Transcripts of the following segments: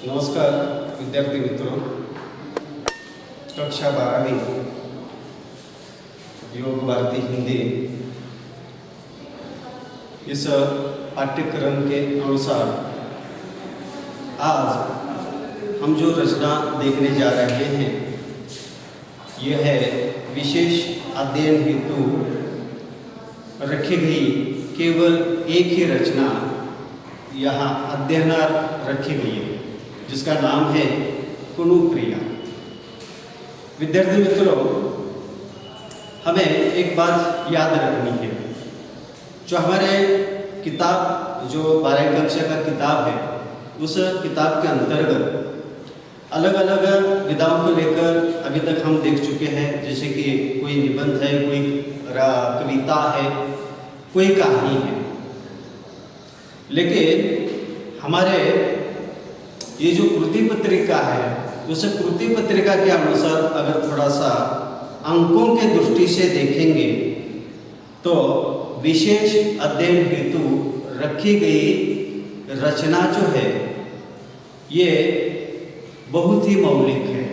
नमस्कार विद्यार्थी मित्रों, कक्षा 12वीं योग भारती हिंदी इस पाठ्यक्रम के अनुसार आज हम जो रचना देखने जा रहे हैं यह है विशेष अध्ययन हेतु रखी गई केवल एक ही रचना यहाँ अध्ययनार्थ रखी गई है जिसका नाम है कुनुप्रिया। विद्यार्थी मित्रों, हमें एक बात याद रखनी है, जो हमारे किताब जो 12वीं कक्षा का किताब है उस किताब के अंतर्गत अलग अलग विधाओं को लेकर अभी तक हम देख चुके हैं, जैसे कि कोई निबंध है, कोई कविता है, कोई कहानी है। लेकिन हमारे ये जो कृति पत्रिका है उस कृति पत्रिका के अनुसार अगर थोड़ा सा अंकों के दृष्टि से देखेंगे तो विशेष अध्ययन हेतु रखी गई रचना जो है ये बहुत ही मौलिक है।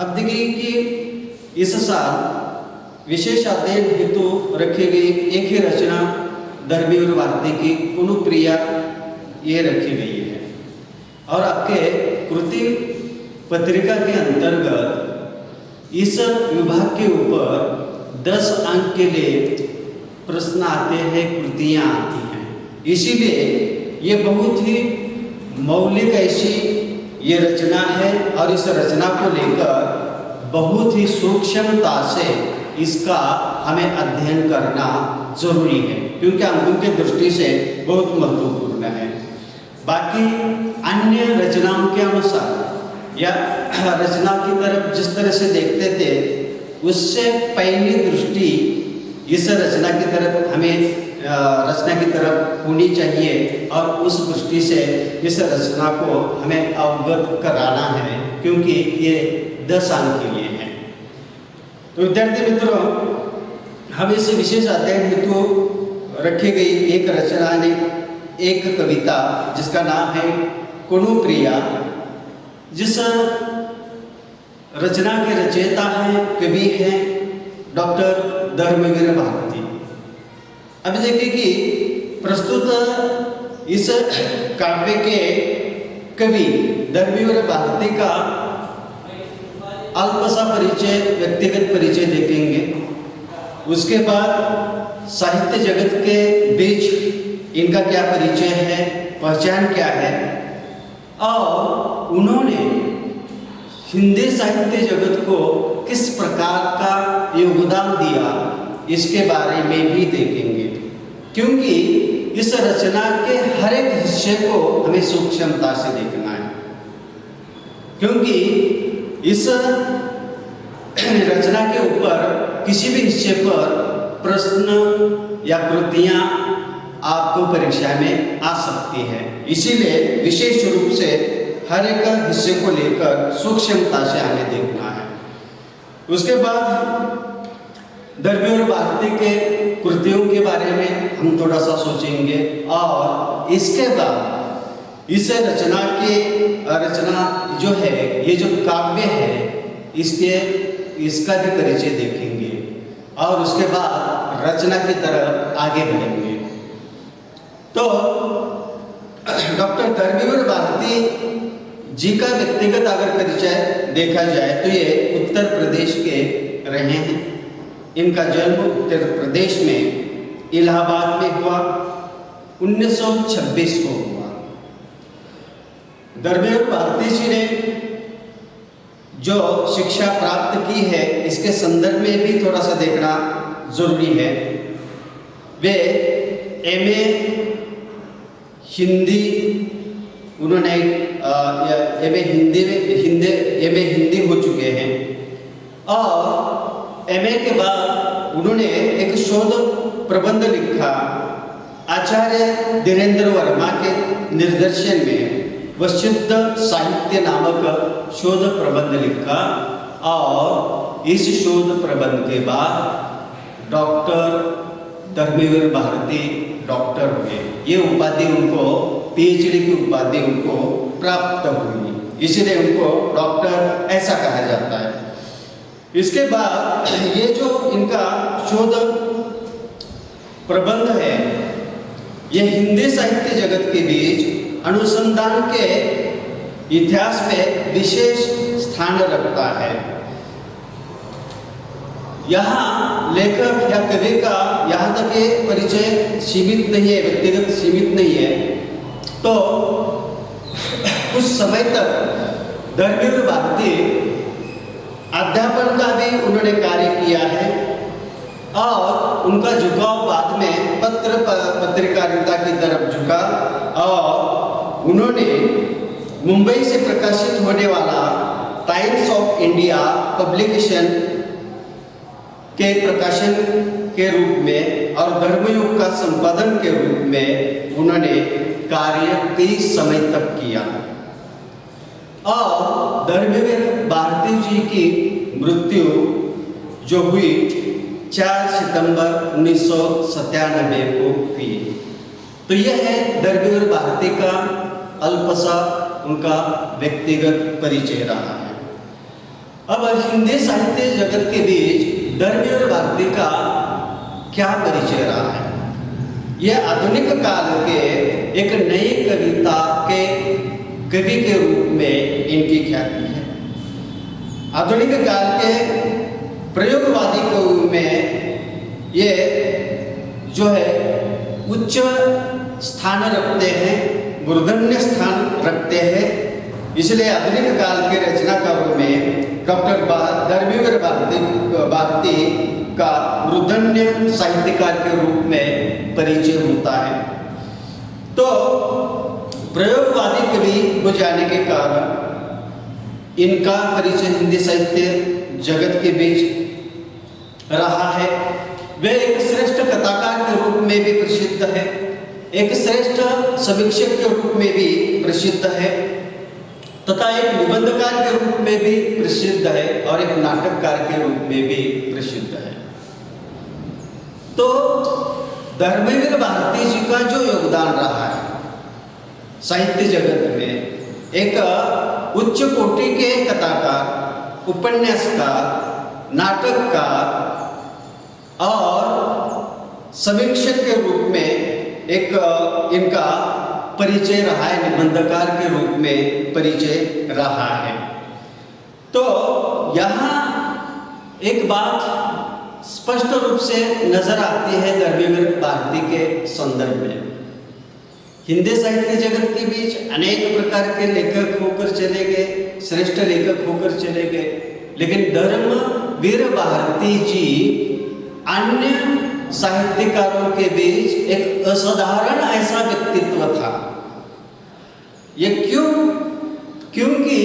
अब देखिए कि इस साल विशेष अध्ययन हेतु रखी गई एक ही रचना धर्मवीर भारती की कुनुप्रिया ये रखी गई है और आपके कृति पत्रिका के अंतर्गत इस विभाग के ऊपर 10 अंक के लिए प्रश्न आते हैं, कृतियाँ आती हैं। इसीलिए ये बहुत ही मौलिक ऐसी ये रचना है और इस रचना को लेकर बहुत ही सूक्ष्मता से इसका हमें अध्ययन करना जरूरी है, क्योंकि अंकों की दृष्टि से बहुत महत्वपूर्ण है। बाकी अन्य रचनाओं के अनुसार या रचना की तरफ जिस तरह से देखते थे उससे पहली दृष्टि इस रचना की तरफ हमें रचना की तरफ होनी चाहिए और उस दृष्टि से इस रचना को हमें अवगत कराना है, क्योंकि ये 10 अंक के लिए है। तो विद्यार्थी मित्रों, हम इस विशेष अध्ययन हेतु रखी गई एक रचना ने एक कविता जिसका नाम है कुनुप्रिया, जिस रचना के रचयिता हैं, कवि हैं डॉक्टर धर्मवीर भारती। अब देखिए कि प्रस्तुत इस काव्य के कवि धर्मवीर भारती का अल्प सा परिचय, व्यक्तिगत परिचय देखेंगे। उसके बाद साहित्य जगत के बीच इनका क्या परिचय है, पहचान क्या है, और उन्होंने हिंदी साहित्य जगत को किस प्रकार का योगदान दिया इसके बारे में भी देखेंगे, क्योंकि इस रचना के हर एक हिस्से को हमें सूक्ष्मता से देखना है। क्योंकि इस रचना के ऊपर किसी भी हिस्से पर प्रश्न या कृतियाँ आपको परीक्षा में आ सकती है, इसीलिए विशेष रूप से हर एक हिस्से को लेकर सूक्ष्मता से हमें देखना है। उसके बाद धर्मवीर भारती के कृतियों के बारे में हम थोड़ा सा सोचेंगे और इसके बाद इस रचना जो है, ये जो काव्य है, इसका भी परिचय देखेंगे और उसके बाद रचना की तरफ आगे बढ़ेंगे। तो डॉक्टर धर्मवीर भारती जी का व्यक्तिगत अगर परिचय देखा जाए तो ये उत्तर प्रदेश के रहे हैं। इनका जन्म उत्तर प्रदेश में इलाहाबाद में हुआ, 1926 को हुआ। धर्मवीर भारती जी ने जो शिक्षा प्राप्त की है इसके संदर्भ में भी थोड़ा सा देखना जरूरी है। वे एमए हिंदी उन्होंने एमए हिंदी हो चुके हैं और एमए के बाद उन्होंने एक शोध प्रबंध लिखा आचार्य धीरेन्द्र वर्मा के निर्देशन में, वशिष्ठ साहित्य नामक शोध प्रबंध लिखा और इस शोध प्रबंध के बाद डॉक्टर धर्मवीर भारती डॉक्टर हुए। ये उपाधि उनको पीएचडी की उपाधि उनको प्राप्त हुई, इसलिए उनको डॉक्टर ऐसा कहा जाता है। इसके बाद ये जो इनका शोध प्रबंध है, ये हिंदी साहित्य जगत के बीच अनुसंधान के इतिहास में विशेष स्थान रखता है। यहाँ लेखक या कवि का यहाँ तक ये परिचय सीमित नहीं है, व्यक्तिगत सीमित नहीं है। तो कुछ समय तक धर्मवीर भारती अध्यापन का भी उन्होंने कार्य किया है और उनका झुकाव बाद में पत्रकारिता की तरफ झुका और उन्होंने मुंबई से प्रकाशित होने वाला टाइम्स ऑफ इंडिया पब्लिकेशन के प्रकाशन के रूप में और धर्मयुग का संपादन के रूप में उन्होंने कार्य कई समय तक किया। और धर्मवीर भारती जी की मृत्यु जो हुई 4 सितंबर 1997 को हुई। तो यह है धर्मवीर भारती का अल्पसा उनका व्यक्तिगत परिचय रहा है। अब हिंदी साहित्य जगत के बीच धर्मवीर भारती का क्या परिचय रहा है? यह आधुनिक काल के एक नई कविता के कवि के रूप में इनकी ख्याति है। आधुनिक काल के प्रयोगवादी कवि में ये जो है उच्च स्थान रखते हैं, मूर्धन्य स्थान रखते हैं। इसलिए आधुनिक काल के रचनाकारों में डॉक्टर धर्मवीर भारती का मूर्धन्य साहित्यकार के रूप में परिचय होता है। तो प्रयोगवादी कवि हो जाने के कारण इनका परिचय हिंदी साहित्य जगत के बीच रहा है। वे एक श्रेष्ठ कथाकार के रूप में भी प्रसिद्ध है, एक श्रेष्ठ समीक्षक के रूप में भी प्रसिद्ध है तथा एक निबंधकार के रूप में भी प्रसिद्ध है और एक नाटककार के रूप में भी प्रसिद्ध है। तो धर्मवीर भारती जी का जो योगदान रहा है साहित्य जगत में, एक उच्च कोटि के कथाकार, उपन्यासकार, नाटककार और समीक्षक के रूप में एक इनका परिचय रहा है, निबंधकार के रूप में परिचय रहा है। तो यहाँ एक बात स्पष्ट रूप से नजर आती है धर्मवीर भारती के संदर्भ में। हिंदी साहित्य जगत के बीच अनेक प्रकार के लेखक होकर चले गए, श्रेष्ठ लेखक होकर चले गए, लेकिन धर्मवीर भारती जी अन्य साहित्यकारों के बीच एक असाधारण ऐसा व्यक्तित्व था। ये क्यों? क्योंकि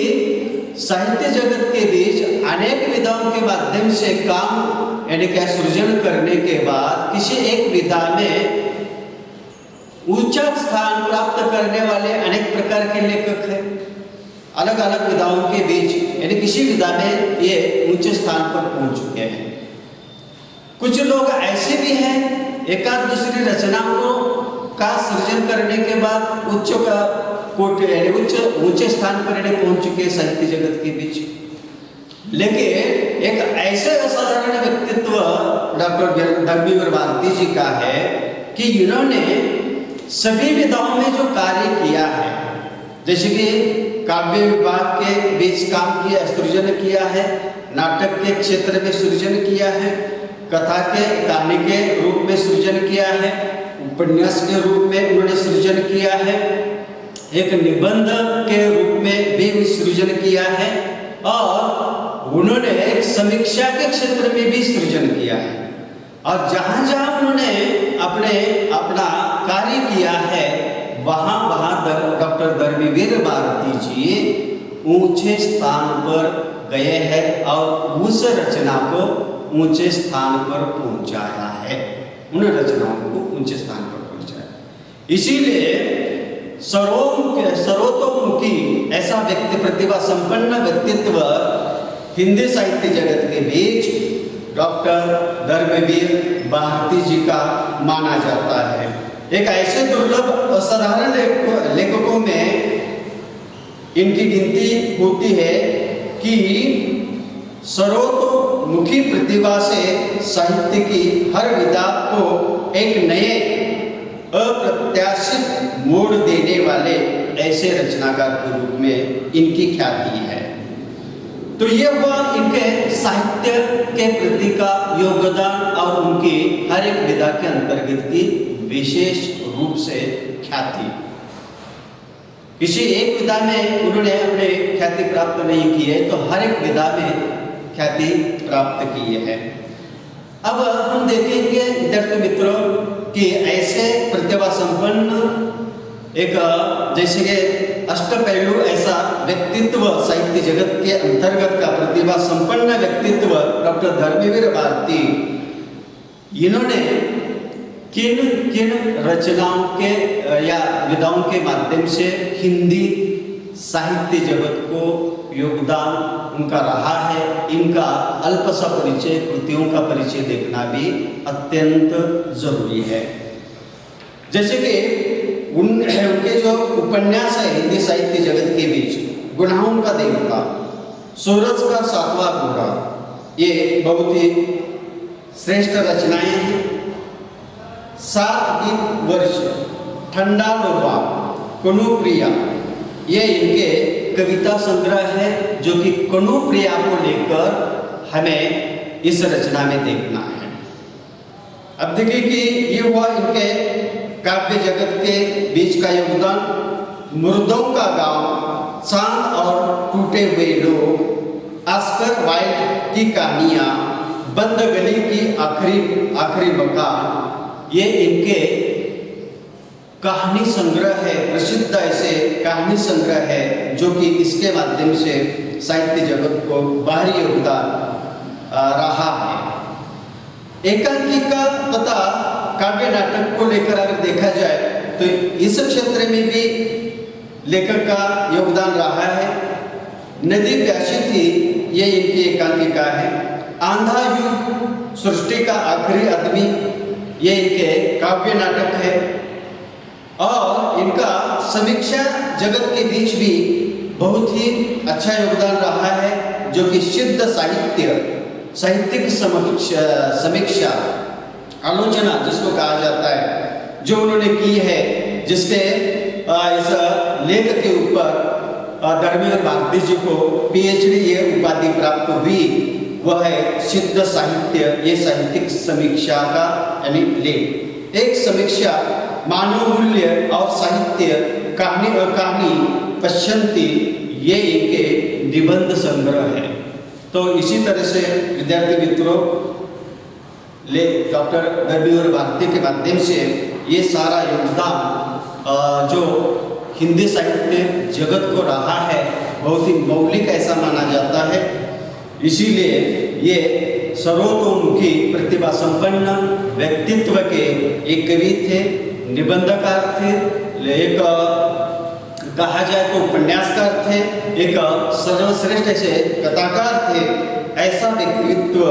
साहित्य जगत के बीच अनेक विधाओं के माध्यम से काम यानी क्या सृजन करने के बाद किसी एक विधा में ऊंचा स्थान प्राप्त करने वाले अनेक प्रकार के लेखक हैं। अलग अलग विधाओं के बीच यानी किसी विधा में ये ऊंचे स्थान पर पहुंच चुके हैं। कुछ लोग ऐसे भी हैं, एकाध दूसरी रचनाओं का सृजन करने के बाद उच्च का कोटि यानी ऊंचे स्थान पर पहुंच चुके साहित्य जगत के बीच। लेकिन एक ऐसे असाधारण व्यक्तित्व डॉक्टर धर्मवीर भारती जी का है कि इन्होंने सभी विधाओं में जो कार्य किया है, जैसे कि काव्य विभाग के बीच काम किया, सृजन किया है, नाटक के क्षेत्र में सृजन किया है, कथा के कहानी के रूप में सृजन किया है, उपन्यास के रूप में उन्होंने सृजन किया है, एक निबंध के रूप में भी सृजन किया है और उन्होंने एक समीक्षा के क्षेत्र में भी सृजन किया है। और जहाँ जहाँ उन्होंने अपना कार्य किया है वहाँ डॉक्टर धर्मवीर भारती जी ऊंचे स्थान पर गए हैं और उस रचना को ऊंचे स्थान पर पहुंचाया है, उन रचनाओं को ऊंचे स्थान पर पहुंचाया। इसीलिए सर्वतोमुखी ऐसा व्यक्ति, प्रतिभा संपन्न व्यक्तित्व हिंदी साहित्य जगत के बीच डॉक्टर धर्मवीर भारती जी का माना जाता है। एक ऐसे दुर्लभ असाधारण लेखकों में इनकी गिनती होती है कि सर्वतोमुखी प्रतिभा से साहित्य की हर विधा को एक नए अप्रत्याशित मोड़ देने वाले ऐसे रचनाकार के रूप में इनकी ख्याति है। तो ये हुआ इनके साहित्य के प्रति का योगदान और उनकी हर एक विधा के अंतर्गत की विशेष रूप से ख्याति। किसी एक विधा में उन्होंने अपने ख्याति प्राप्त नहीं की है, तो हर एक विधा में ख्याति प्राप्त की है। अब हम देखेंगे विद्यार्थी मित्रों कि ऐसे प्रतिभा संपन्न एक जैसे कि अष्टपहलु ऐसा व्यक्तित्व साहित्य जगत के अंतर्गत का प्रतिभा संपन्न व्यक्तित्व डॉक्टर धर्मवीर भारती, इन्होंने किन किन रचनाओं के या विधाओं के माध्यम से हिंदी साहित्य जगत को योगदान उनका रहा है, इनका अल्प सा परिचय, कृतियों का परिचय देखना भी अत्यंत जरूरी है। जैसे कि उनके जो उपन्यास है हिंदी साहित्य जगत के बीच, गुनाहों का देवता, सूरज का सातवां घोड़ा, ये बहुत ही श्रेष्ठ रचनाएं हैं। 7 गीत वर्ष, ठंडा लोबा, कनुप्रिया, ये इनके कविता संग्रह है जो कि कनुप्रिया को लेकर हमें इस रचना में देखना है। अब देखिए कि ये हुआ इनके काव्य जगत के बीच का योगदान। मुर्दों का गांव, चांद और टूटे हुए लोग, ऑस्कर वाइल्ड की कहानियां, बंद गली की आखिरी मकान, ये इनके कहानी संग्रह है, प्रसिद्ध ऐसे कहानी संग्रह है जो कि इसके माध्यम से साहित्य जगत को बाहरी योगदान रहा है। एकांकिका तथा काव्य नाटक को लेकर अगर देखा जाए तो इस क्षेत्र में भी लेखक का योगदान रहा है। नदी प्यासी थी, ये इनकी एकांकिका है। आंधा युग, सृष्टि का आखिरी आदमी, ये इनके काव्य नाटक है। और इनका समीक्षा जगत के बीच भी बहुत ही अच्छा योगदान रहा है जो कि सिद्ध साहित्यिक समीक्षा, आलोचना जिसको कहा जाता है, जो उन्होंने की है, जिसके इस लेख के ऊपर धर्मवीर भारती जी को PhD ये उपाधि प्राप्त हुई, वह है सिद्ध साहित्य, ये साहित्यिक समीक्षा का यानी लेख। एक समीक्षा मानव मूल्य और साहित्य, कहानी और कहानी पश्यंती, ये इनके निबंध संग्रह है। तो इसी तरह से विद्यार्थी मित्रों, डॉक्टर धर्मवीर भारती के माध्यम से ये सारा योगदान जो हिंदी साहित्य जगत को रहा है, बहुत ही मौलिक ऐसा माना जाता है। इसीलिए ये सर्वतोमुखी प्रतिभा संपन्न व्यक्तित्व के एक कवि थे, निबंधकार थे, एक कहा जाए तो उपन्यासकार थे, एक सर्वश्रेष्ठ ऐसे कथाकार थे। ऐसा व्यक्तित्व,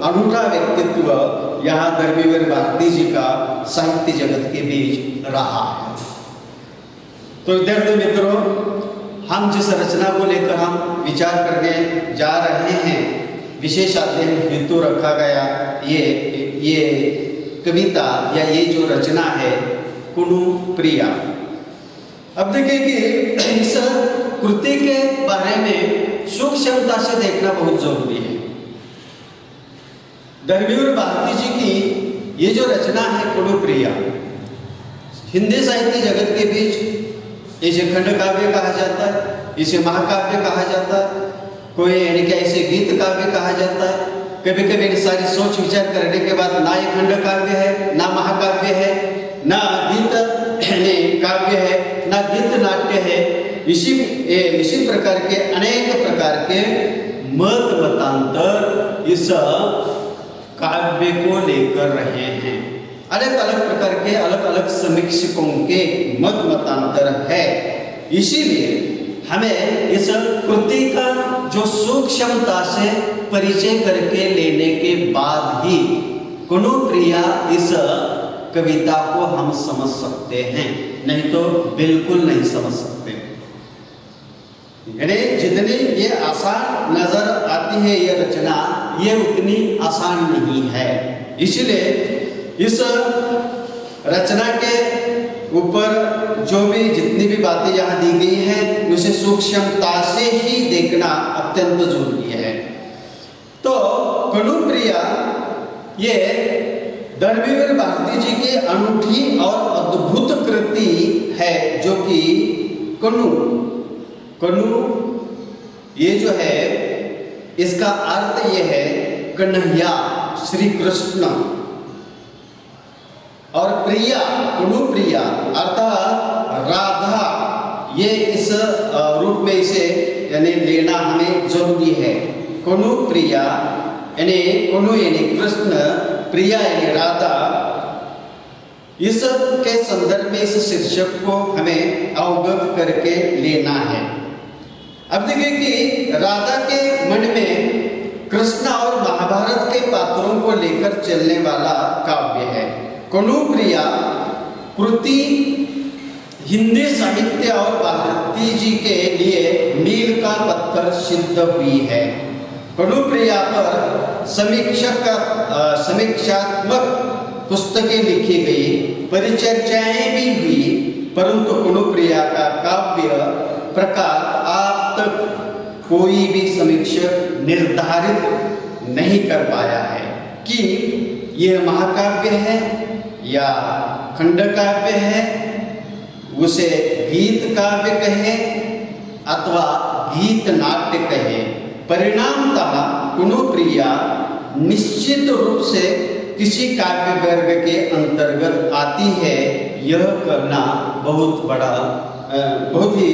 अनूठा व्यक्तित्व यहाँ धर्मवीर भारती जी का साहित्य जगत के बीच रहा है। तो विद्यार्थी मित्रों, हम जिस रचना को लेकर हम विचार करने जा रहे हैं, विशेष अध्ययन हेतु रखा गया ये कविता या ये जो रचना है कनुप्रिया। अब देखिए कि इस कृति के बारे में सूक्ष्मता से देखना बहुत जरूरी है। धर्मवीर भारती जी की ये जो रचना है कनुप्रिया, हिंदी साहित्य जगत के बीच इसे खंड काव्य कहा जाता है, इसे महाकाव्य कहा जाता है, कोई यानी कि ऐसे गीत काव्य कहा जाता है। कभी कभी सारी सोच विचार करने के बाद ना ये खंड काव्य है, ना महाकाव्य है, ना गीत काव्य है, ना गीत नाट्य है। इसी प्रकार के अनेक प्रकार के मतांतर इस काव्य को लेकर रहे हैं। अलग अलग प्रकार के अलग अलग समीक्षकों के मतांतर है। इसीलिए हमें इस कृति का जो सूक्ष्मता से परिचय करके लेने के बाद ही कनुप्रिया इस कविता को हम समझ सकते हैं, नहीं तो बिल्कुल नहीं समझ सकते। यानी जितनी ये आसान नजर आती है ये रचना, ये उतनी आसान नहीं है। इसलिए इस रचना के ऊपर जो भी जितनी भी बातें यहाँ दी गई हैं उसे सूक्ष्मता से ही देखना अत्यंत जरूरी है। तो कनुप्रिया ये धर्मवीर भारती जी की अनूठी और अद्भुत कृति है, जो कि कनु ये जो है इसका अर्थ ये है कन्हैया श्री कृष्ण, और प्रिया कनुप्रिया अर्थात राधा, ये इस रूप में इसे यानी लेना हमें जरूरी है। कनुप्रिया यानी कनु यानी कृष्ण, प्रिया यानी राधा, इस के संदर्भ में इस शीर्षक को हमें अवगत करके लेना है। अब देखिए कि राधा के मन में कृष्ण और महाभारत के पात्रों को लेकर चलने वाला काव्य है। कनुप्रिया कृति हिंदी साहित्य और भारती जी के लिए मील का पत्थर सिद्ध हुई है। कनुप्रिया पर समीक्षात्मक पुस्तकें लिखी गई, परिचर्चाएं भी हुई, परंतु कनुप्रिया का काव्य प्रकार आज तक कोई भी समीक्षक निर्धारित नहीं कर पाया है कि यह महाकाव्य है या खंड काव्य है, उसे गीत काव्य कहे अथवा गीत नाट्य कहे। परिणामतः कनुप्रिया निश्चित रूप से किसी काव्य वर्ग के अंतर्गत आती है। यह करना बहुत ही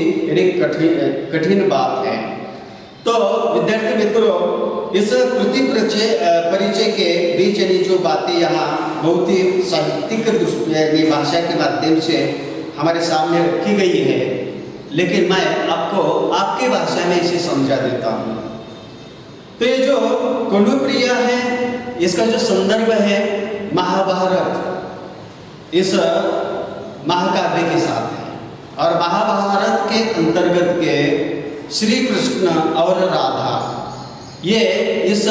कठिन बात है। तो विद्यार्थी मित्रों, इस कृति परिचय के बीच जो बातें यहाँ बहुत ही साहित्यिक भाषा के माध्यम से हमारे सामने रखी गई है, लेकिन मैं आपको आपकी भाषा में इसे समझा देता हूँ। तो ये जो कनुप्रिया है, इसका जो संदर्भ है महाभारत, इस महाकाव्य के साथ है, और महाभारत के अंतर्गत के श्री कृष्ण और राधा, ये इस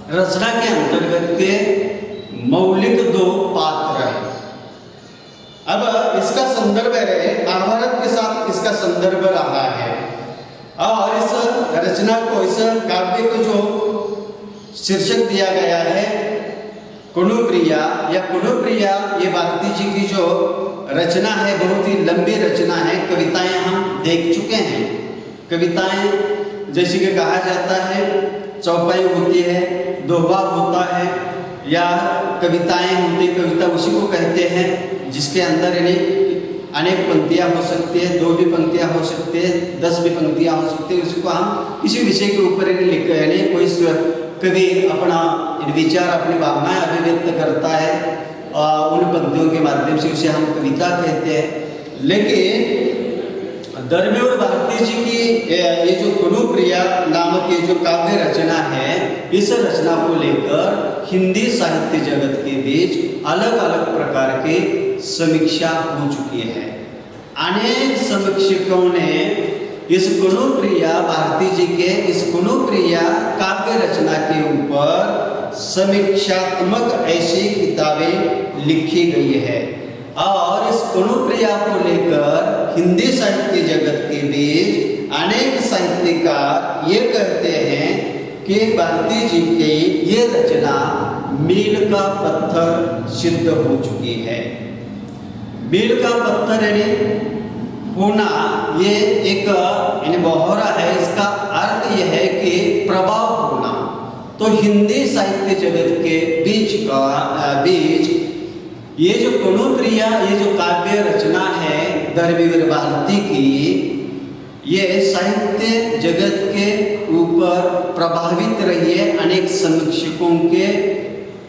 रचना के अंतर्गत के मौलिक दो पात्र हैं। अब इसका संदर्भ है महाभारत के साथ, इसका संदर्भ रहा है, और इस रचना को, इस काव्य को जो शीर्षक दिया गया है कनुप्रिया, या कनुप्रिया ये भारती जी की जो रचना है बहुत ही लंबी रचना है। कविताएं हम देख चुके हैं। कविताएं जैसे कि कहा जाता है चौपाई होती है, दोहा होता है, या कविताएं होती, कविता उसी को कहते हैं जिसके अंदर यानी अनेक पंक्तियां हो सकती है, 2 भी पंक्तियां हो सकती है, 10 भी पंक्तियां हो सकती है। उसको हम किसी विषय के ऊपर लिख यानी कोई कवि अपना विचार, अपनी भावनाएं अभिव्यक्त करता है, उन पंक्तियों के माध्यम से उसे हम कविता कहते हैं। लेकिन धर्मवीर भारती जी की ये जो कनुप्रिया नामक ये जो काव्य रचना है, इस रचना को लेकर हिंदी साहित्य जगत के बीच अलग अलग प्रकार की समीक्षा हो चुकी है। अनेक समीक्षकों ने इस कनुप्रिया भारती जी के इस कनुप्रिया काव्य रचना के ऊपर समीक्षात्मक ऐसी किताबें लिखी गई है, और इस कनुप्रिया को लेकर हिंदी साहित्य जगत के बीच अनेक साहित्यकार ये कहते हैं कि भारती जी की ये रचना मील का पत्थर सिद्ध हो चुकी है। मील का पत्थर यानी होना, ये एक यानी मोहरा है। इसका अर्थ यह है कि प्रभाव होना। तो हिंदी साहित्य जगत के बीच ये जो कनुप्रिया, ये जो काव्य रचना है धर्मवीर भारती की, ये साहित्य जगत के ऊपर प्रभावित रही है। अनेक समीक्षकों के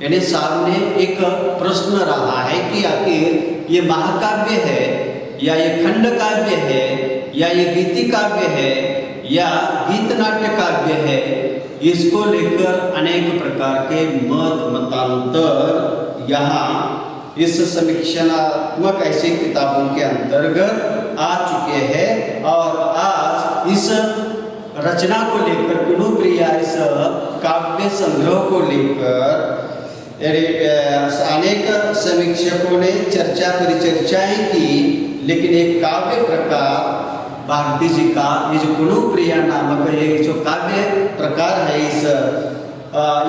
यानी सामने एक प्रश्न रहा है कि आखिर ये महाकाव्य है या ये खंड काव्य है या ये गीति काव्य है या गीत नाट्य काव्य है। इसको लेकर अनेक प्रकार के मतांतर यहाँ इस समीक्षात्मक ऐसी किताबों के अंतर्गत आ चुके हैं और आज इस रचना को लेकर गुणप्रिया इस काव्य संग्रह को लेकर अनेक समीक्षकों ने चर्चा परिचर्चाएं की, लेकिन एक काव्य प्रकार भारती जी का ये जो गुणप्रिया नामक ये जो काव्य प्रकार है इस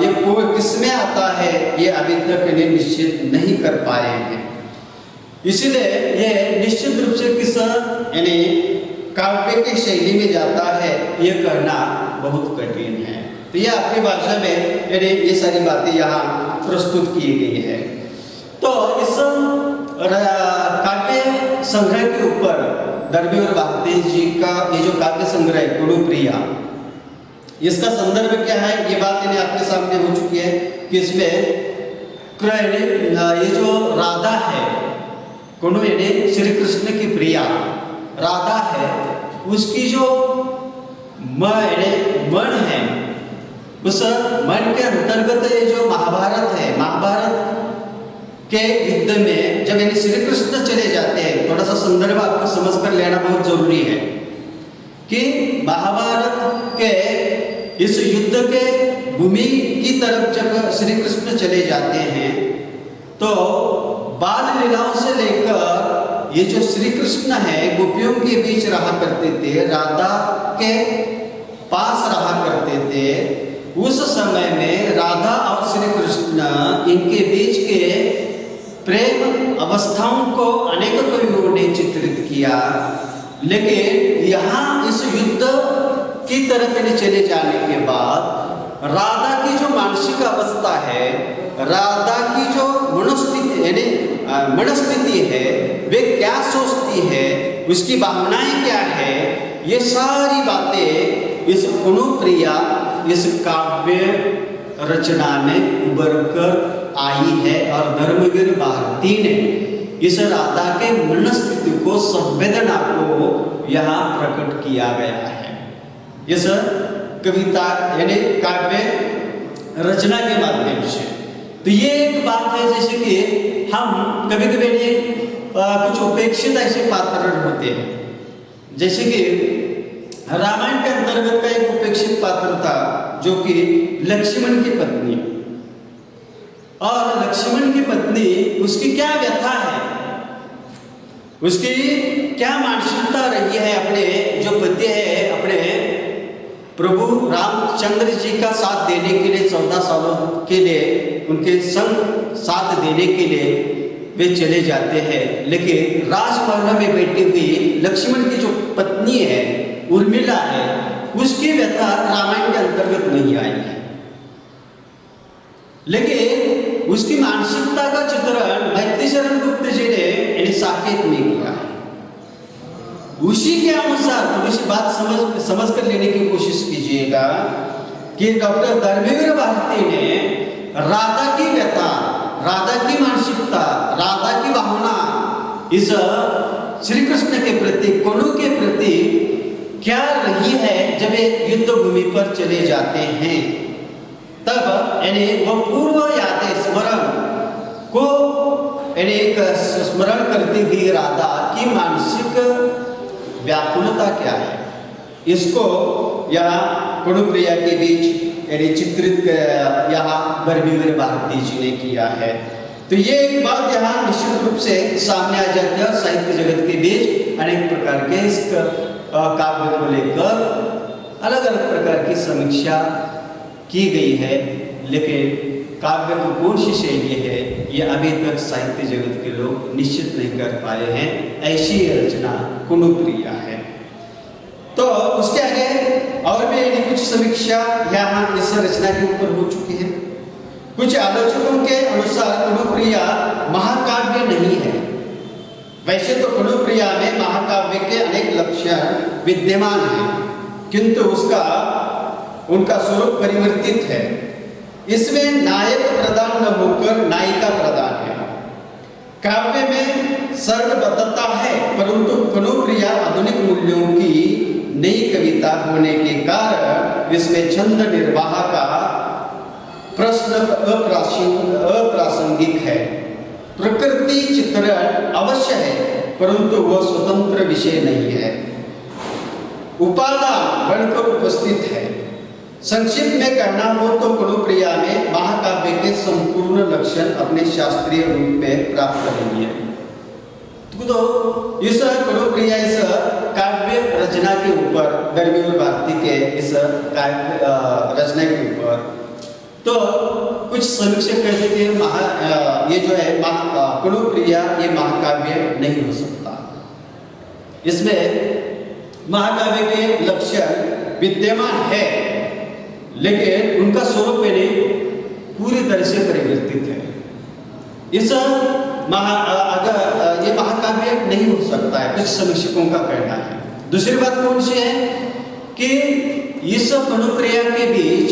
ये किसमें आता है ये अभी तक इन्हें निश्चित नहीं कर पाए हैं। इसलिए ये निश्चित रूप से किस यानी काव्य की शैली में जाता है ये कहना बहुत कठिन है। तो ये आपकी भाषा में यानी ये सारी बातें यहाँ प्रस्तुत की गई है। तो इस काव्य संग्रह के ऊपर धर्मेंद्र भारती जी का ये जो काव्य संग्रह है गुणप्रिया, इसका संदर्भ क्या है ये बात इन्हें आपके सामने हो चुकी है कि इसमें ये जो राधा है श्री कृष्ण की प्रिया राधा है, उसकी जो मन है उस मन के अंतर्गत ये जो महाभारत है, महाभारत के युद्ध में जब यानी श्री कृष्ण चले जाते हैं, थोड़ा सा संदर्भ आपको समझ कर लेना बहुत जरूरी है कि महाभारत के इस युद्ध के भूमि की तरफ जब श्री कृष्ण चले जाते हैं तो बाल लीलाओं से लेकर ये जो श्री कृष्ण है गोपियों के बीच रहा करते थे, राधा के पास रहा करते थे। उस समय में राधा और श्री कृष्ण इनके बीच के प्रेम अवस्थाओं को अनेक कवियों ने चित्रित किया, लेकिन यहाँ इस युद्ध की तरफ इन्हें चले जाने के बाद राधा की जो मानसिक अवस्था है, राधा की जो मनोस्थिति यानी मनस्थिति है, वे क्या सोचती है, उसकी भावनाएं क्या है, ये सारी बातें इस गुणप्रिया इस काव्य रचना में उभर कर आई है और धर्मवीर भारती ने इस राधा के मनस्थिति को, संवेदना को यहाँ प्रकट किया गया है इस कविता यानी काव्य रचना के माध्यम से। तो ये एक बात है जैसे कि हम कभी कभी कुछ उपेक्षित ऐसे पात्र होते हैं, जैसे कि रामायण के अंतर्गत का एक उपेक्षित पात्र था जो कि लक्ष्मण की पत्नी, और लक्ष्मण की पत्नी उसकी क्या व्यथा है, उसकी क्या मानसिकता रही है, अपने जो पति है अपने प्रभु रामचंद्र जी का साथ देने के लिए 14 सालों के लिए उनके संग साथ देने के लिए वे चले जाते हैं, लेकिन राजमहल में बैठी हुई लक्ष्मण की जो पत्नी है उर्मिला है, उसकी व्यथा रामायण के अंतर्गत नहीं आई है, लेकिन उसकी मानसिकता का चित्रण मैत्री शरण गुप्त जी ने यानी साकेत में किया है। उसी के अनुसार थोड़ी सी बात समझ कर लेने की कोशिश कीजिएगा कि डॉक्टर धर्मेंद्र भारती ने राधा की व्यथा, राधा की मानसिकता, राधा की भावना इस श्री कृष्ण के प्रति, गुणों के प्रति क्या रही है जब वे युद्ध भूमि पर चले जाते हैं, तब यानी वह पूर्व यादें स्मरण को यानी स्मरण करती हुई राधा की मानसिक व्याकुलता क्या है, इसको यहाँ गुणप्रिया के बीच यानी चित्रित यहाँ धर्मेंद्र भारती जी ने किया है। तो ये एक बात यहाँ निश्चित रूप से सामने आ जाती है। साहित्य जगत के बीच अनेक प्रकार के इस काव्य को लेकर अलग अलग प्रकार की समीक्षा की गई है, लेकिन काव्य की कौन सी शैली है ये अभी तक साहित्य जगत के लोग निश्चित नहीं कर पाए हैं। ऐसी रचना गुणप्रिया है। तो उसके आगे और भी कुछ समीक्षा यहाँ इस रचना के ऊपर हो चुकी है। कुछ आलोचकों के अनुसार गुणप्रिया महाकाव्य नहीं है। वैसे तो गुणप्रिया में महाकाव्य के अनेक लक्षण विद्यमान हैं, किंतु उनका स्वरूप परिवर्तित है। इसमें नायक प्रधान न होकर नायिका प्रधान है। काव्य में सर्वबद्धता है, परंतु गुणप्रिया आधुनिक मूल्यों की नई कविता होने के कारण इसमें छंद निर्वाह का प्रश्न अप्रासंगिक है। प्रकृति चित्रण अवश्य है, परंतु वह स्वतंत्र विषय नहीं है, उपादान बनकर उपस्थित है। संक्षिप्त में कहना हो तो गुणप्रिया में महाकाव्य के संपूर्ण लक्षण अपने शास्त्रीय रूप में प्राप्त करेंगे। तो इस गुणप्रिया इस काव्य रचना के ऊपर, गर्मीवर भारती के इस काव्य रचना के ऊपर तो कुछ समीक्षक कहते थे ये जो है गुणप्रिया ये महाकाव्य नहीं हो सकता। इसमें महाकाव्य के लक्षण विद्यमान है, लेकिन उनका स्वरूप पूरी तरह से परिवर्तित है। इस अगर ये महाकाव्य नहीं हो सकता है, कुछ समीक्षकों का कहना है। दूसरी बात कौन सी है कि इस गुणप्रिया के बीच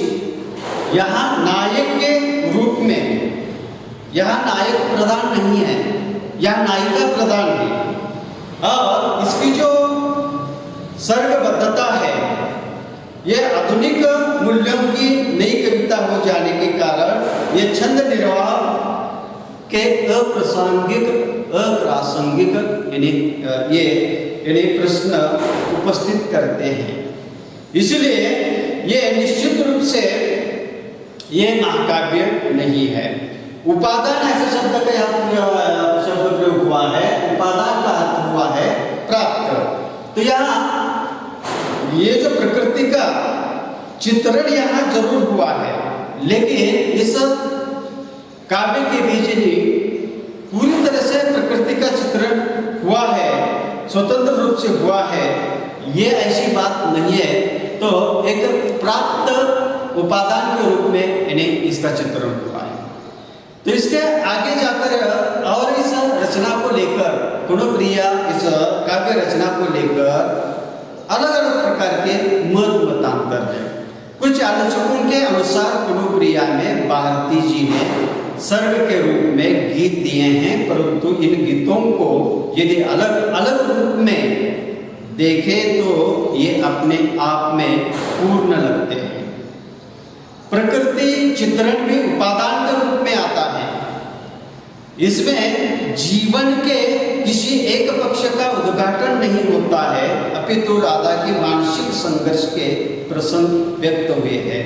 यहाँ नायक के रूप में यहाँ नायक प्रधान नहीं है, यहाँ नायिका प्रधान है। और इसकी जो सर्गबद्धता है यह आधुनिक मूल्यों की नई कविता हो जाने के कारण ये छंद निर्वाह के अप्रासंगिक यानी प्रश्न उपस्थित करते हैं। इसलिए ये निश्चित रूप से ये महाकाव्य नहीं है। उपादान ऐसे शब्द का शब्द प्रयोग हुआ है, उपादान का अर्थ हुआ है प्राप्त। तो यहाँ ये जो प्रकृति का चित्रण यहाँ जरूर हुआ है, लेकिन इस काव्य के बीच ही पूरी तरह से प्रकृति का चित्रण हुआ है, स्वतंत्र रूप से हुआ है, ये ऐसी बात नहीं है। तो एक प्राप्त उपादान के रूप में इन्हें इसका चित्रण हुआ है। तो इसके आगे जाकर और इस रचना को लेकर गुणप्रिया इस काव्य रचना को लेकर अलग अलग प्रकार के मतांतर है। कुछ आलोचकों के अनुसार गुणप्रिया में भारती जी ने सर्ग के रूप में गीत दिए हैं, परंतु इन गीतों को यदि अलग अलग रूप में देखें तो ये अपने आप में पूर्ण लगते हैं। प्रकृति चित्रण भी उपादान के रूप में आता है। इसमें जीवन के किसी एक पक्ष का उद्घाटन नहीं होता है, अपितु राधा के मानसिक संघर्ष के प्रसंग व्यक्त हुए हैं।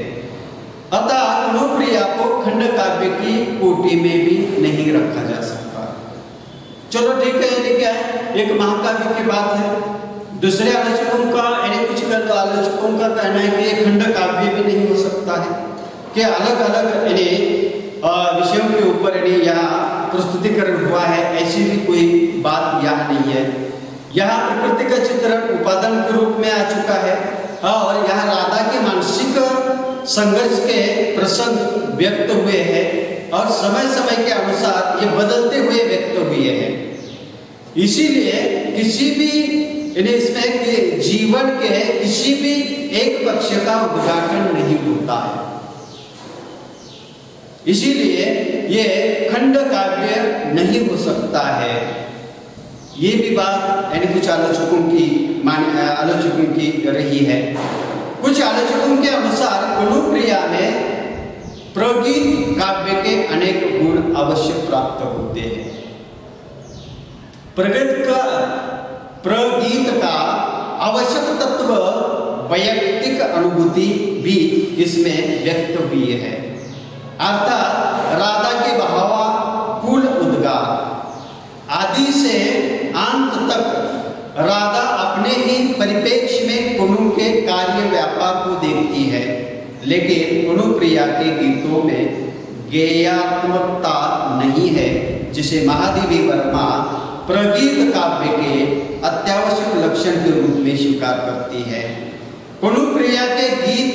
अतः गुणप्रिया को खंड काव्य की कोटि में भी नहीं रखा जा सकता। चलो ठीक है, ये क्या है, एक महाकाव्य की बात है। दूसरे आलोचकों का कुछ आलोचकों का कहना है कि ये खंड काव्य भी नहीं हो सकता है, कि अलग अलग विषयों के ऊपर यहाँ प्रस्तुतिकरण हुआ है, ऐसी भी कोई बात यहाँ नहीं है। यहाँ प्रकृति का चित्रण उपादान के रूप में आ चुका है और यहाँ राधा के मानसिक संघर्ष के प्रसंग व्यक्त हुए हैं और समय समय के अनुसार ये बदलते हुए व्यक्त हुए हैं। इसीलिए किसी भी इसमें कि जीवन के किसी भी एक पक्ष का उद्घाटन नहीं होता है, इसीलिए ये खंड काव्य नहीं हो सकता है। ये भी बात कुछ आलोचकों की रही है। कुछ आलोचकों के अनुसार गुणप्रिया में प्रगीत काव्य के अनेक गुण अवश्य प्राप्त होते हैं। प्रगीत का आवश्यक तत्व वैयक्तिक अनुभूति भी इसमें व्यक्त हुई है, अर्थात राधा के भावाकुल उद्गार आदि से अंत तक राधा अपने ही परिप्रेक्ष्य में कुनु के कार्य व्यापार को देखती है, लेकिन गुणप्रिया के गीतों में गेयात्मकता नहीं है, जिसे महादेवी वर्मा प्रगीत काव्य के अत्यावश्यक लक्षण के रूप में स्वीकार करती है। गुणप्रिया के गीत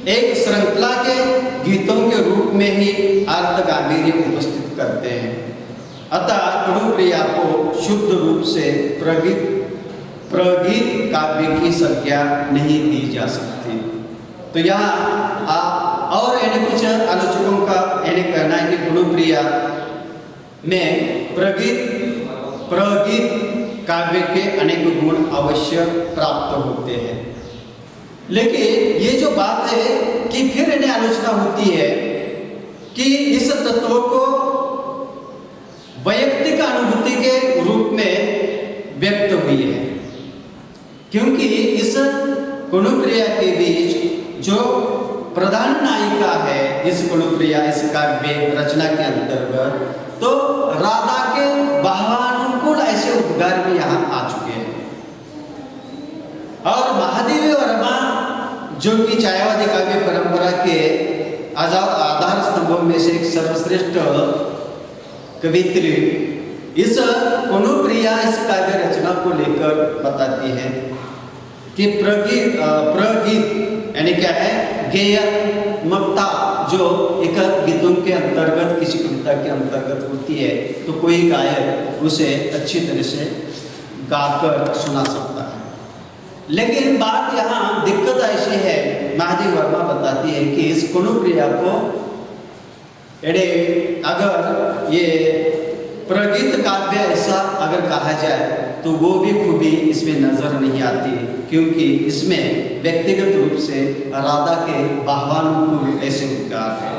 एक श्रृंखला के गीतों के रूप में ही अर्थ गांभीर्य उपस्थित करते हैं, अतः गुणप्रिया को शुद्ध रूप से प्रगीत काव्य की संज्ञा नहीं दी जा सकती। तो यहाँ और कुछ आलोचकों का कहना है कि गुणप्रिया में प्रगीत काव्य के अनेक गुण अवश्य प्राप्त होते हैं। लेकिन ये जो बात है कि फिर आलोचना होती है कि इस तत्व को वैयक्तिक अनुभूति के रूप में व्यक्त हुई है, क्योंकि इस कुनुप्रिया के बीच जो प्रधान नायिका है इस कुनुप्रिया इस काव्य रचना के अंतर्गत, तो राधा के भावानुकूल ऐसे उद्गार भी यहाँ आ चुके हैं। और महादेवी वर्मा जो कि छायावादी काव्य परंपरा के आधार स्तंभों में से एक सर्वश्रेष्ठ कवित्री, इस कुनुप्रिया इस काव्य रचना को लेकर बताती है कि प्रगीत यानी क्या है, गेयमकता जो एक गीतों के अंतर्गत किसी कविता के अंतर्गत होती है, तो कोई गायक उसे अच्छी तरह से गाकर सुना सकता है। लेकिन बात यहाँ दिक्कत ऐसी है, महादेवी वर्मा बताती है कि इस कुनुप्रिया को अगर ये प्रगीत काव्य ऐसा अगर कहा जाए तो वो भी खूबी इसमें नजर नहीं आती, क्योंकि इसमें व्यक्तिगत रूप से राधा के भावानुकूल ऐसे उद्गार हैं।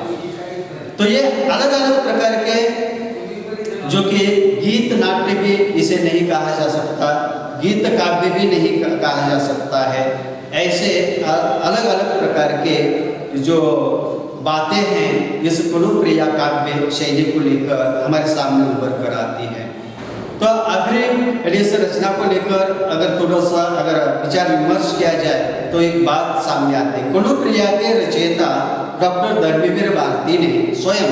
तो ये अलग अलग प्रकार के, जो कि गीत नाट्य भी इसे नहीं कहा जा सकता, गीत काव्य भी नहीं कहा जा सकता है, ऐसे अलग अलग प्रकार के जो बातें हैं इस कुनुप्रिया काव्य शैली को लेकर हमारे सामने उभर कर आती है। तो आखिर इस रचना को लेकर अगर थोड़ा सा विचार विमर्श किया जाए तो एक बात सामने आती है। कुनुप्रिया के रचयिता डॉक्टर धर्मवीर भारती ने स्वयं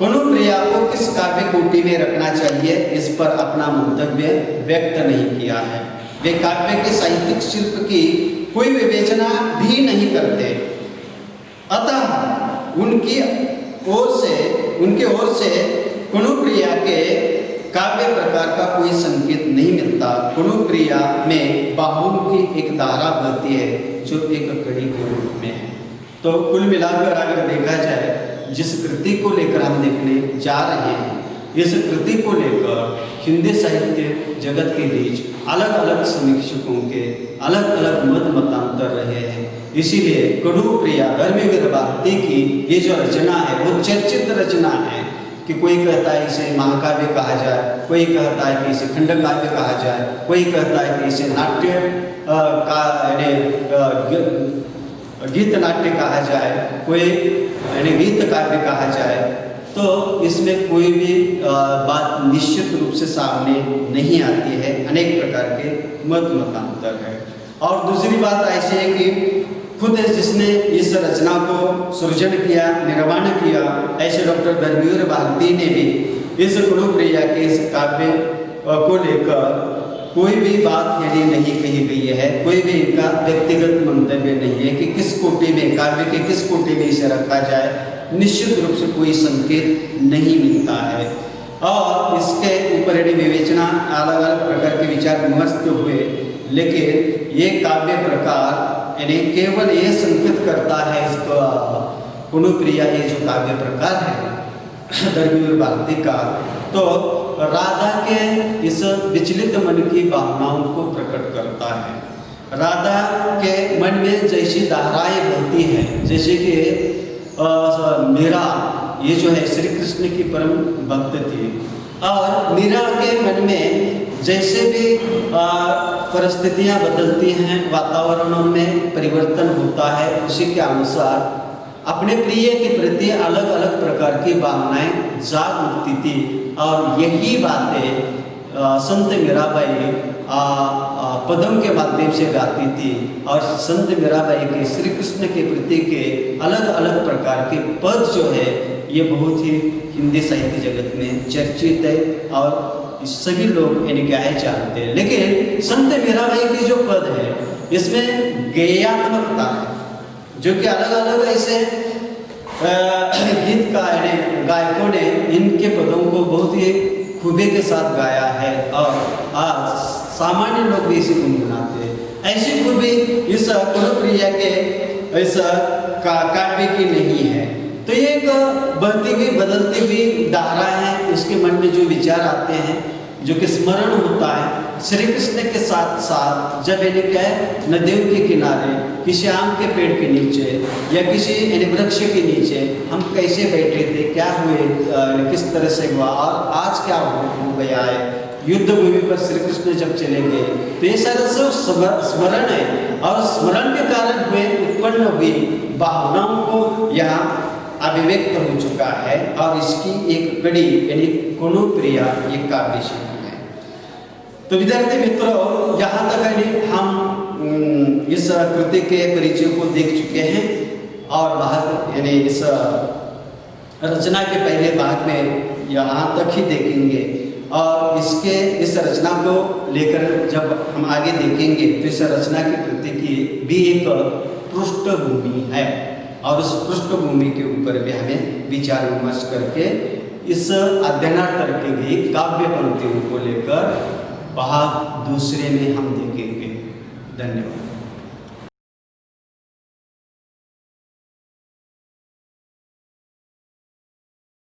कुनुप्रिया को किस काव्य कोटि में रखना चाहिए इस पर अपना मंतव्य व्यक्त नहीं किया है। वे काव्य के साहित्यिक शिल्प की कोई विवेचना भी नहीं करते, अतः उनके ओर से कुनुप्रिया के काव्य प्रकार का कोई संकेत नहीं मिलता। कुनुप्रिया में बाहुओं की एक धारा बहती है जो एक कड़ी के रूप में है। तो कुल मिलाकर अगर देखा जाए, जिस कृति को लेकर हम देखने जा रहे हैं, इस कृति को लेकर हिंदी साहित्य जगत के बीच अलग अलग समीक्षकों के अलग अलग मतांतर रहे हैं। इसीलिए कुनुप्रिया धर्मवीर भारती की ये जो रचना है वो चर्चित रचना है कि कोई कहता है इसे महाकाव्य कहा जाए, कोई कहता है कि इसे खंड काव्य कहा जाए, कोई कहता है कि इसे नाट्य गीत नाट्य कहा जाए, कोई गीत काव्य कहा जाए। तो इसमें कोई भी बात निश्चित रूप से सामने नहीं आती है, अनेक प्रकार के मतांतर है। और दूसरी बात ऐसी है कि खुद जिसने इस रचना को सृजन किया, निर्माण किया, ऐसे डॉक्टर धर्मवीर भारती ने भी इस कुनुप्रिया के इस काव्य को लेकर कोई भी बात यदि नहीं कही गई है, कोई भी इनका व्यक्तिगत मंतव्य नहीं है कि किस कोटि में, काव्य के किस कोटि में इसे रखा जाए, निश्चित रूप से कोई संकेत नहीं मिलता है। और इसके ऊपर यदि विवेचना अलग अलग प्रकार के विचार विमर्श हुए, लेकिन ये काव्य प्रकार यानी केवल ये संकेत करता है इसको कुनुप्रिया ये जो काव्य प्रकार है धर्मवीर भारती का, तो राधा के इस विचलित मन की भावनाओं को प्रकट करता है। राधा के मन में जैसी धाराएं बहती हैं, जैसे कि मीरा ये जो है श्री कृष्ण की परम भक्त थी, और मीरा के मन में जैसे भी परिस्थितियां बदलती हैं, वातावरणों में परिवर्तन होता है, उसी के अनुसार अपने प्रिय के प्रति अलग अलग प्रकार की भावनाएं जाग उठती थी। और यही बातें संत मीराबाई पदम के माध्यम से गाती थी, और संत मीराबाई के श्री कृष्ण के प्रति के अलग अलग प्रकार के पद जो है ये बहुत ही हिंदी साहित्य जगत में चर्चित है और सभी लोग यानी क्या है जानते हैं। लेकिन संत मीराबाई के जो पद है इसमें गेयात्मकता है, जो कि अलग अलग ऐसे गीत गायकों ने इनके पदों को बहुत ही खूबी के साथ गाया है, और आज सामान्य लोग भी इसे गुनगुनाते हैं। ऐसी खूबी इस कुनुप्रिया के इस काव्य की नहीं है। तो ये एक बढ़ती हुई बदलती हुई धारा है, उसके मन में जो विचार आते हैं, जो कि स्मरण होता है, श्री कृष्ण के साथ साथ जब यानी क्या है नदियों के किनारे किसी आम के पेड़ के नीचे या किसी यानी वृक्ष के नीचे हम कैसे बैठे थे, क्या हुए, किस तरह से हुआ और आज क्या हो गया है, युद्ध भूमि पर श्री कृष्ण जब चले गए, तो ये सारा सब स्मरण है और स्मरण के कारण हुए उत्पन्न हुई भावनाओं को यहाँ अभिव्यक्त हो चुका है और इसकी एक कड़ी यानी कुणुप्रिया ये काव्य शैली है। तो विद्यार्थी मित्रों, यहाँ तक यानी हम इस कृति के परिचय को देख चुके हैं और भाग यानी इस रचना के पहले भाग में यहाँ तक ही देखेंगे और इस रचना को लेकर जब हम आगे देखेंगे तो इस रचना की कृति की भी एक पृष्ठभूमि है और उस पृष्ठभूमि के ऊपर भी हमें विचार विमर्श करके इस अध्ययनार्थ की गई काव्य पंक्तियों को लेकर भाग दूसरे में हम देखेंगे। धन्यवाद।